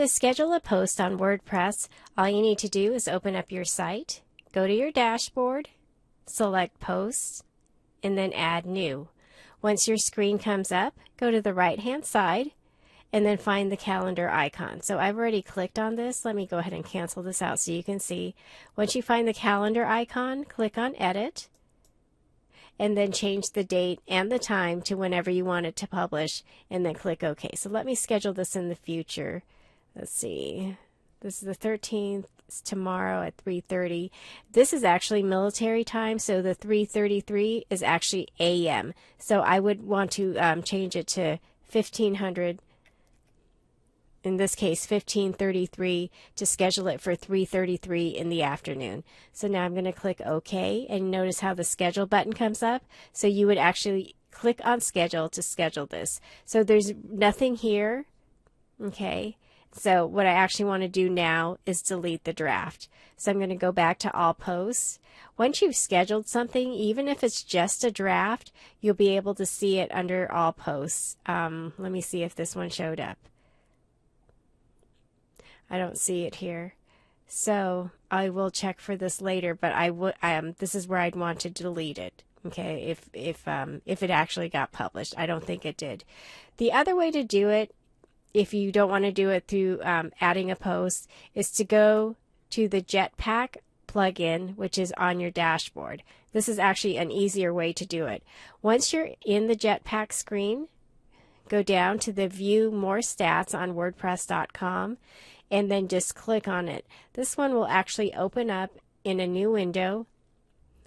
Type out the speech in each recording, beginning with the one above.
To schedule a post on WordPress, all you need to do is open up your site, go to your dashboard, select Posts, and then Add New. Once your screen comes up, go to the right-hand side and then find the calendar icon. So I've already clicked on this. Let me go ahead and cancel this out so you can see. Once you find the calendar icon, click on Edit, and then change the date and the time to whenever you want it to publish, and then click OK. So let me schedule this in the future. Let's see. This is the 13th. It's tomorrow at 3:30. This is actually military time, so the 3:33 is actually AM. So I would want to change it to 1500. In this case, 15:33, to schedule it for 3:33 in the afternoon. So now I'm going to click OK, and notice how the schedule button comes up. So you would actually click on schedule to schedule this. So there's nothing here. Okay. So what I actually want to do now is delete the draft. So I'm going to go back to all posts. Once you've scheduled something, even if it's just a draft, you'll be able to see it under all posts. Let me see if this one showed up. I don't see it here. So I will check for this later, but this is where I'd want to delete it. Okay, if it actually got published. I don't think it did. The other way to do it, if you don't want to do it through adding a post, is to go to the Jetpack plugin, which is on your dashboard. This is actually an easier way to do it. Once you're in the Jetpack screen, go down to the View More Stats on WordPress.com, and then just click on it. This one will actually open up in a new window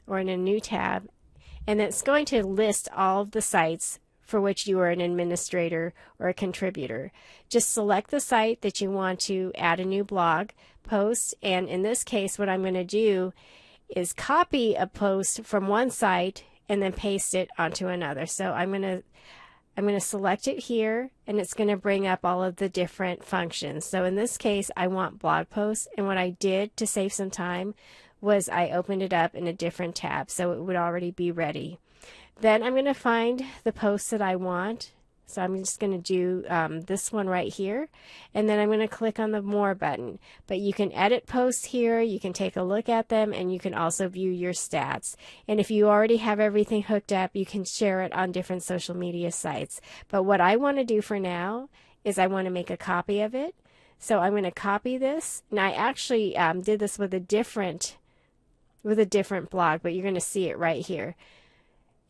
or in a new tab, and it's going to list all of the sites for which you are an administrator or a contributor. Just select the site that you want to add a new blog post, and in this case what I'm going to do is copy a post from one site and then paste it onto another. So I'm going to select it here, and it's going to bring up all of the different functions. So in this case I want blog posts, and what I did to save some time was I opened it up in a different tab so it would already be ready. Then I'm going to find the post that I want. So I'm just going to do this one right here, and then I'm going to click on the More button. But you can edit posts here, you can take a look at them, and you can also view your stats. And if you already have everything hooked up, you can share it on different social media sites. But what I want to do for now is I want to make a copy of it. So I'm going to copy this, and I actually did this with a different blog, but you're going to see it right here.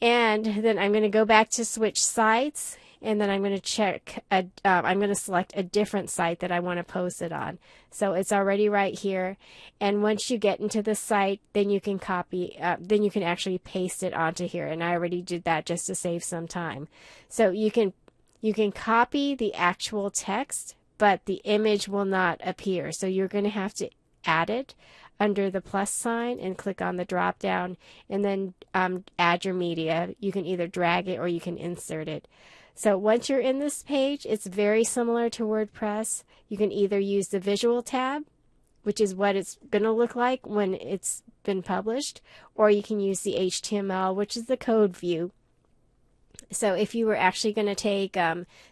And then I'm going to go back to switch sites, and then I'm going to check, I'm going to select a different site that I want to post it on. So it's already right here. And once you get into the site, then you can copy, then you can actually paste it onto here. And I already did that just to save some time. So you can copy the actual text, but the image will not appear. So you're going to have to add it under the plus sign and click on the drop down, and then add your media. You can either drag it or you can insert it. So once you're in this page, it's very similar to WordPress. You can either use the visual tab, which is what it's going to look like when it's been published, or you can use the HTML, which is the code view. So if you were actually going to take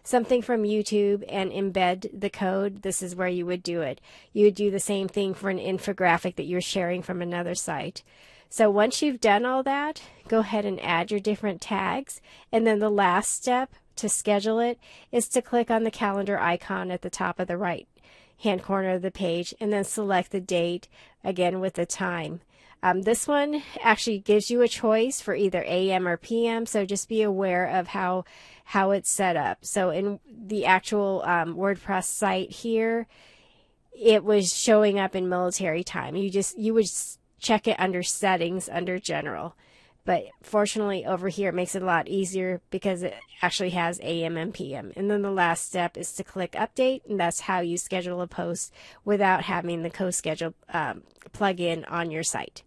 something from YouTube and embed the code, this is where you would do it. You would do the same thing for an infographic that you're sharing from another site. So once you've done all that, go ahead and add your different tags. And then the last step to schedule it is to click on the calendar icon at the top of the right hand corner of the page, and then select the date, again with the time. This one actually gives you a choice for either AM or PM, so just be aware of how it's set up. So in the actual WordPress site here, it was showing up in military time. You would check it under settings, under general. But fortunately over here it makes it a lot easier because it actually has AM and PM. And then the last step is to click update, and that's how you schedule a post without having the co-schedule plugin on your site.